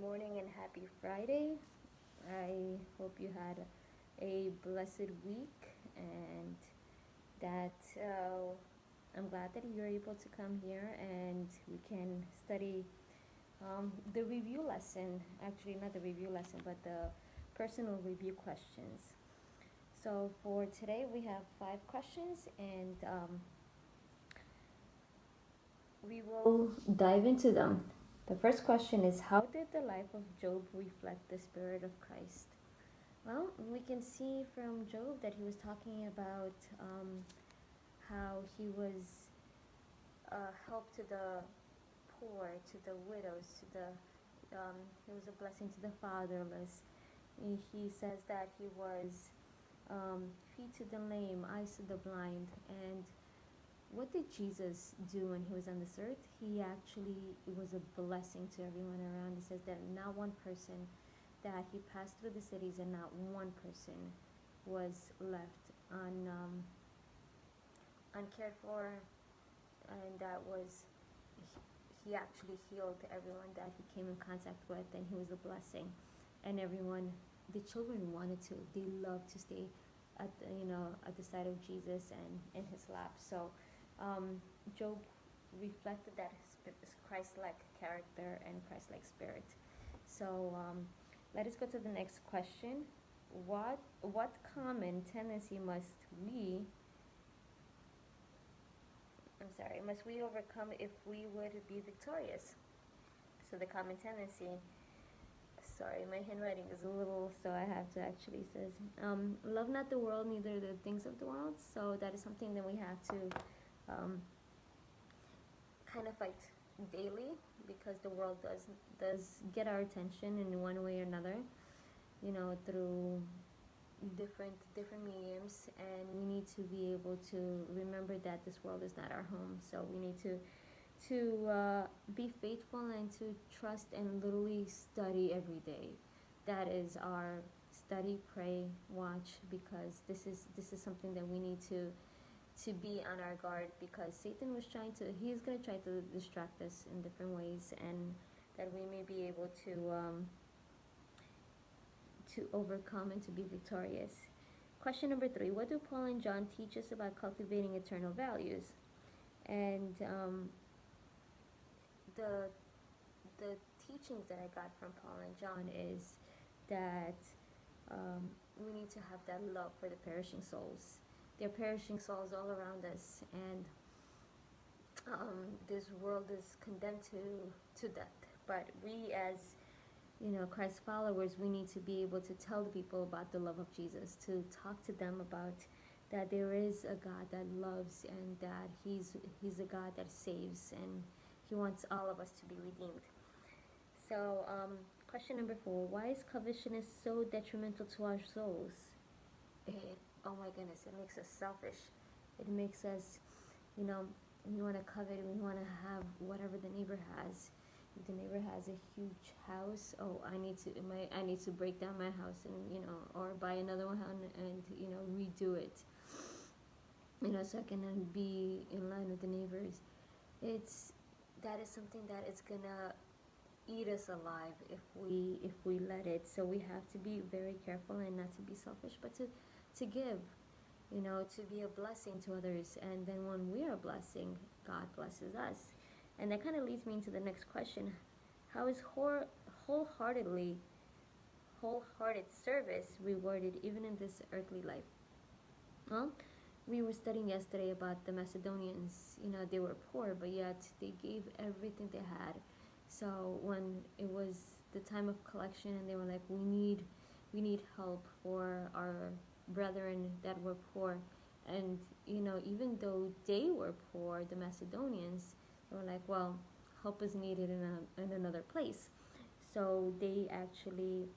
morning and happy Friday. I hope you had a blessed week and that I'm glad that you're able to come here and we can study the review lesson. Actually, not the review lesson, but the personal review questions. So for today, we have 5 questions and we will dive into them. The first question is: how did the life of Job reflect the Spirit of Christ? Well, we can see from Job that he was talking about how he was help to the poor, to the widows, to the he was a blessing to the fatherless. He says that he was feet to the lame, eyes to the blind. And what did Jesus do when he was on this earth? He actually was a blessing to everyone around. He says that not one person, that he passed through the cities and not one person was left uncared for, and that was he actually healed everyone that he came in contact with, and he was a blessing. And everyone, the children wanted to, they loved to stay at the, at the side of Jesus and in his lap. So Job reflected that Christ-like character and Christ-like spirit. So let us go to the next question. What common tendency must we overcome if we would be victorious? So the common tendency, sorry, my handwriting is a little, so I have to actually says, love not the world, neither the things of the world. So that is something that we have to kind of fight daily, because the world does get our attention in one way or another, through different mediums, and we need to be able to remember that this world is not our home. So we need to be faithful and to trust and literally study every day. That is our study, pray, watch, because this is something that we need to be on our guard, because Satan he's going to try to distract us in different ways, and that we may be able to overcome and to be victorious. Question number 3: what do Paul and John teach us about cultivating eternal values? And the teachings that I got from Paul and John is that we need to have that love for the perishing souls. There are perishing souls all around us, and this world is condemned to death. But we, as Christ followers, we need to be able to tell the people about the love of Jesus, to talk to them about that there is a God that loves, and that he's a God that saves, and he wants all of us to be redeemed. So question number 4: why is covetousness so detrimental to our souls? Oh my goodness, it makes us selfish. It makes us, we want to covet, we want to have whatever the neighbor has. If the neighbor has a huge house, I need to break down my house and or buy another one and redo it, so I can be in line with the neighbors. That is something that is gonna eat us alive if we let it. So we have to be very careful and not to be selfish, but to give, to be a blessing to others. And then when we are a blessing, God blesses us. And that kind of leads me into the next question: how is wholehearted service rewarded even in this earthly life? Well, we were studying yesterday about the Macedonians. They were poor, but yet they gave everything they had. So when it was the time of collection and they were like, we need help for our brethren that were poor, and even though they were poor, the Macedonians, they were like, well, help is needed in another place. So they actually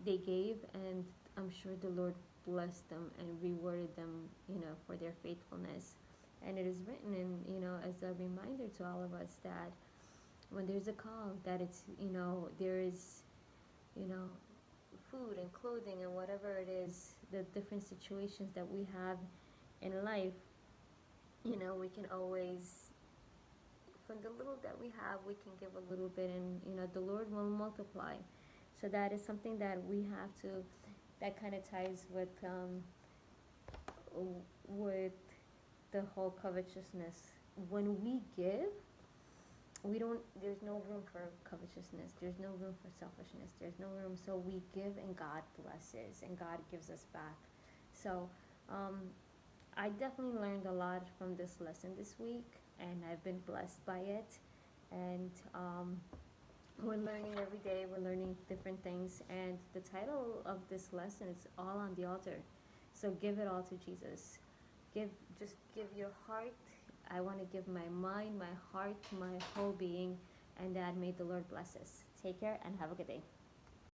they gave, and I'm sure the Lord blessed them and rewarded them, for their faithfulness. And it is written in, as a reminder to all of us that when there's a call, that it's, there is, food and clothing and whatever it is, the different situations that we have in life, we can always from the little that we have, we can give a little bit, and the Lord will multiply. So that is something that we have to. That kind of ties with the whole covetousness. When we give, we don't. There's no room for covetousness. There's no room for selfishness. There's no room. So we give, and God blesses, and God gives us back. So I definitely learned a lot from this lesson this week, and I've been blessed by it. And we're learning every day. We're learning different things. And the title of this lesson is All on the Altar. So give it all to Jesus. Just give your heart. I want to give my mind, my heart, my whole being, and that may the Lord bless us. Take care and have a good day.